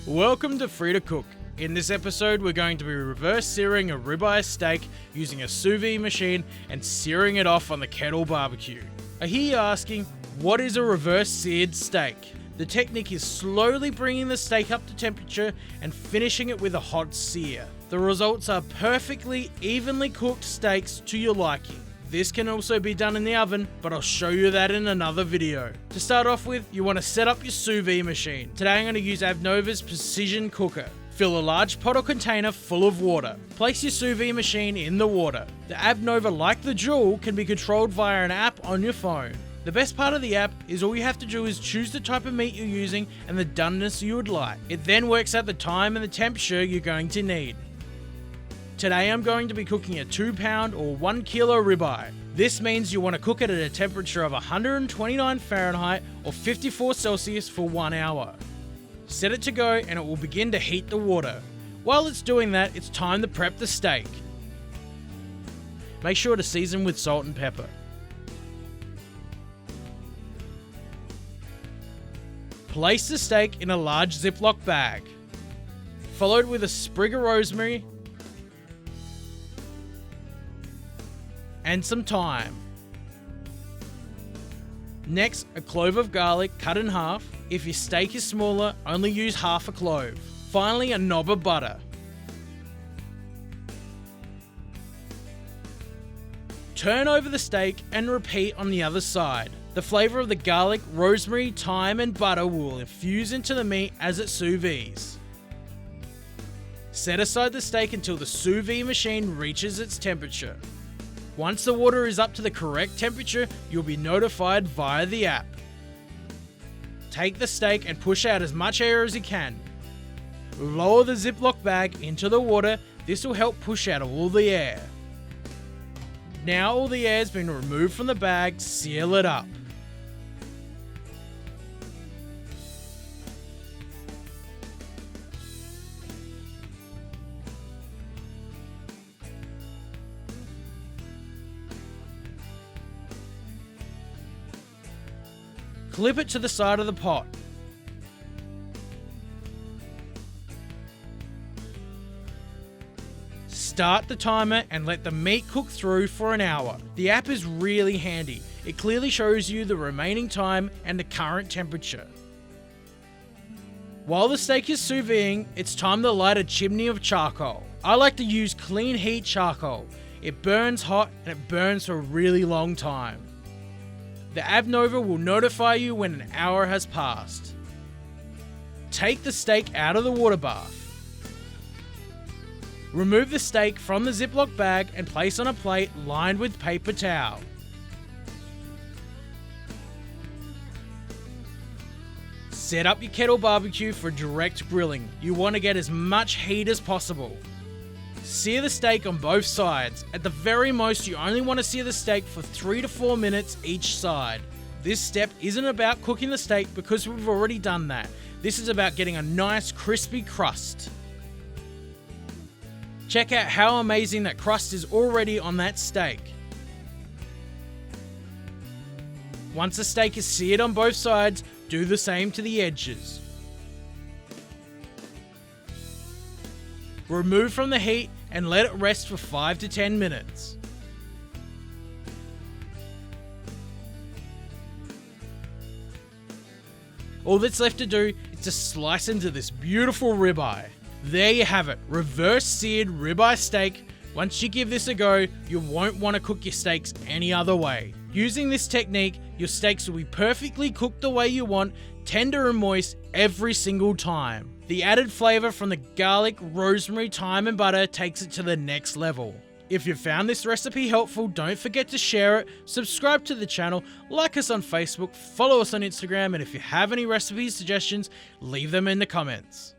Welcome to Free to Cook. In this episode, we're going to be reverse searing a ribeye steak using a sous vide machine and searing it off on the kettle barbecue. I hear you asking, what is a reverse seared steak? The technique is slowly bringing the steak up to temperature and finishing it with a hot sear. The results are perfectly evenly cooked steaks to your liking. This can also be done in the oven, but I'll show you that in another video. To start off with, you want to set up your sous vide machine. Today I'm going to use Anova's precision cooker. Fill a large pot or container full of water. Place your sous vide machine in the water. The Anova, like the Joule, can be controlled via an app on your phone. The best part of the app is all you have to do is choose the type of meat you're using and the doneness you would like. It then works out the time and the temperature you're going to need. Today I'm going to be cooking a 2 pound or 1 kilo ribeye. This means you want to cook it at a temperature of 129 Fahrenheit or 54 Celsius for 1 hour. Set it to go and it will begin to heat the water. While it's doing that, it's time to prep the steak. Make sure to season with salt and pepper. Place the steak in a large Ziploc bag, followed with a sprig of rosemary and some thyme. Next, a clove of garlic cut in half. If your steak is smaller, only use half a clove. Finally, a knob of butter. Turn over the steak and repeat on the other side. The flavor of the garlic, rosemary, thyme, and butter will infuse into the meat as it sous vides. Set aside the steak until the sous vide machine reaches its temperature. Once the water is up to the correct temperature, you'll be notified via the app. Take the steak and push out as much air as you can. Lower the Ziploc bag into the water. This will help push out all the air. Now all the air has been removed from the bag, seal it up. Clip it to the side of the pot. Start the timer and let the meat cook through for an hour. The app is really handy. It clearly shows you the remaining time and the current temperature. While the steak is sous videing, it's time to light a chimney of charcoal. I like to use clean heat charcoal. It burns hot and it burns for a really long time. The Anova will notify you when an hour has passed. Take the steak out of the water bath. Remove the steak from the Ziploc bag and place on a plate lined with paper towel. Set up your kettle barbecue for direct grilling. You want to get as much heat as possible. Sear the steak on both sides. At the very most, you only want to sear the steak for 3 to 4 minutes each side. This step isn't about cooking the steak because we've already done that. This is about getting a nice crispy crust. Check out how amazing that crust is already on that steak. Once the steak is seared on both sides, do the same to the edges. Remove from the heat and let it rest for 5 to 10 minutes. All that's left to do is to slice into this beautiful ribeye. There you have it, reverse seared ribeye steak. Once you give this a go, you won't want to cook your steaks any other way. Using this technique, your steaks will be perfectly cooked the way you want, tender and moist every single time. The added flavor from the garlic, rosemary, thyme, and butter takes it to the next level. If you found this recipe helpful, don't forget to share it, subscribe to the channel, like us on Facebook, follow us on Instagram, and if you have any recipe suggestions, leave them in the comments.